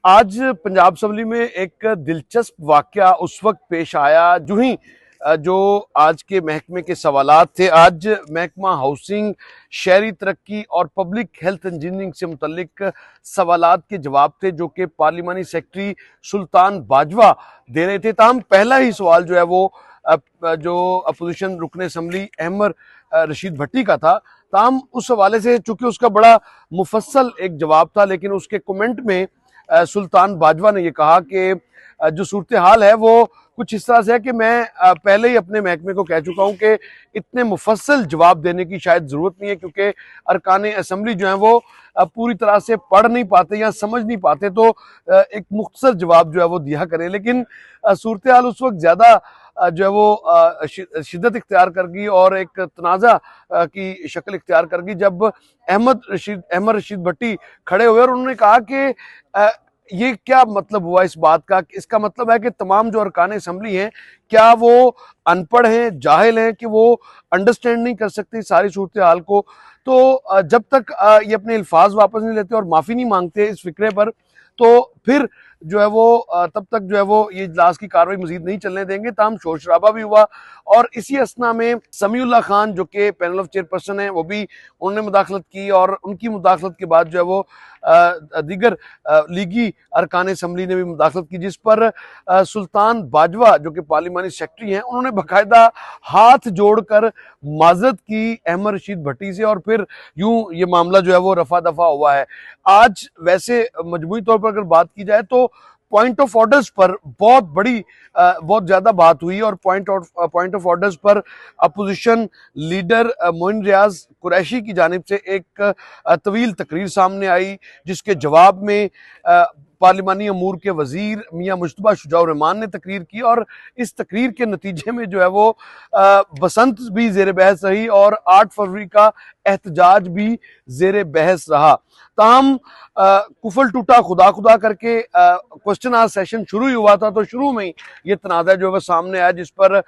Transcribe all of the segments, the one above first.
आज पंजाब असम्बली में एक दिलचस्प वाकया उस वक्त पेश आया जो ही जो आज के महकमे के सवालात थे। आज महकमा हाउसिंग, शहरी तरक्की और पब्लिक हेल्थ इंजीनियरिंग से मुतल्लिक सवालात के जवाब थे जो कि पार्लिमानी सेक्रेटरी सुल्तान बाजवा दे रहे थे। ताहम पहला ही सवाल जो है वो जो अपोजिशन रुकने असम्बली अहमद रशीद भट्टी का था। ताहम उस हवाले से चूंकि उसका बड़ा मुफस्सल एक जवाब था, लेकिन उसके कमेंट में सुल्तान बाजवा ने यह कहा कि जो सूरत हाल है वो कुछ इस तरह से है कि मैं पहले ही अपने महकमे को कह चुका हूं कि इतने मुफस्सल जवाब देने की शायद जरूरत नहीं है, क्योंकि अरकान असम्बली जो है वो पूरी तरह से पढ़ नहीं पाते या समझ नहीं पाते, तो एक मुख्तसर जवाब जो है वो दिया करें। लेकिन सूरत हाल उस वक्त ज्यादा जो है वो शिद्दत इख्तियार कर गई और एक तनाज़ा की शक्ल इख्तियार कर गई जब अहमद रशीद भट्टी खड़े हुए और उन्होंने कहा कि ये क्या मतलब हुआ इस बात का। इसका मतलब है कि तमाम जो अरकान असम्बली हैं क्या वो अनपढ़ हैं, जाहिल हैं, कि वो अंडरस्टैंड नहीं कर सकते सारी सूरत हाल को। तो जब तक ये अपने अल्फाज वापस नहीं लेते और माफ़ी नहीं मांगते इस फिक्रे पर, तो फिर जो है वो तब तक जो है वो ये इजलास की कार्रवाई मजीद नहीं चलने देंगे। ताहम शोर शराबा भी हुआ और इसी असना में समीउल्लाह खान जो कि पैनल ऑफ चेयरपर्सन है वो भी उन्होंने मुदाखलत की और उनकी मुदाखलत के बाद जो है वो दीगर लीगी अरकान असम्बली ने भी मुदाखलत की, जिस पर सुल्तान बाजवा जो कि पार्लिमानी सेक्रेटरी हैं उन्होंने बाकायदा हाथ जोड़कर माजरत की अहमद रशीद भट्टी से और फिर यूं ये मामला जो है वो रफा दफा हुआ है। आज वैसे मजमूई तौर पर अगर बात की जाए तो पॉइंट ऑफ ऑर्डर्स पर बहुत ज्यादा बात हुई और पॉइंट ऑफ ऑर्डर्स पर अपोजिशन लीडर मोइन रियाज कुरैशी की जानिब से एक तवील तकरीर सामने आई, जिसके जवाब में पार्लिमानी अमूर के वजीर मियां मुश्तबा शुजाउर रहमान ने तकरीर की और इस तकरीर के नतीजे में जो है वो बसंत भी जेर बहस रही और 8 फरवरी का एहतजाज भी जेर बहस रहा। ताहम कुफल टूटा खुदा खुदा करके क्वेश्चन आज सेशन शुरू ही हुआ था, तो शुरू में ही ये तनाज़ा जो है सामने आया, जिस पर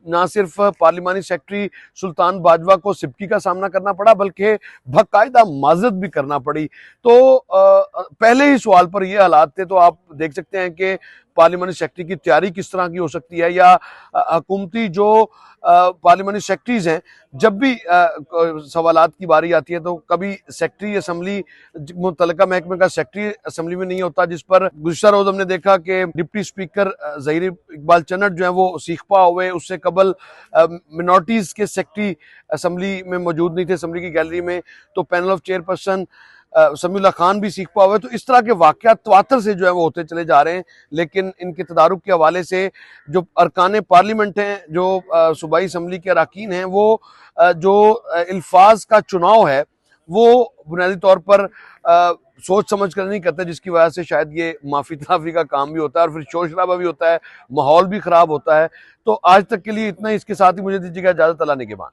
ना सिर्फ पार्लिमानी सेक्रेटरी सुल्तान बाजवा को सिबकी का सामना करना पड़ा बल्कि बाकायदा माजरत भी करना पड़ी। तो पहले ही सवाल पर ये हालात थे, तो आप देख सकते हैं कि पार्लिमानी सेक्रेटरी की तैयारी किस तरह की हो सकती है, या हुकूमती जो पार्लिमानी सेक्रेटरीज हैं जब भी सवालात की बारी आती है तो कभी सेक्रेटरी असम्बली मुतल्लिका महकमे का सेक्रेटरी असम्बली में नहीं होता, जिस पर गुज़श्ता रोज हमने देखा कि डिप्टी स्पीकर ज़हीर इकबाल चन्नट जो है वो सीखपा हुए, उससे कबल मिनॉरिटीज़ के सेक्रेटरी असम्बली में मौजूद नहीं थे असम्बली की गैलरी में, तो panel of chairperson Samiullah Khan भी सीख हुए। तो इस तरह के वाक़यात तवातर से जो है वो होते चले जा रहे हैं, लेकिन इनके तदारुक के हवाले से जो अरकान पार्लियामेंट हैं, जो सूबाई असम्बली के अरकान हैं, वो जो अल्फाज का चुनाव है वो बुनियादी तौर पर सोच समझ कर नहीं करते, जिसकी वजह से शायद ये माफी तलाफी का काम भी होता है और फिर शोर शराबा भी होता है, माहौल भी खराब होता है। तो आज तक के लिए इतना ही, इसके साथ ही मुझे दीजिएगा इजाजत, अल्लाह निगहबान।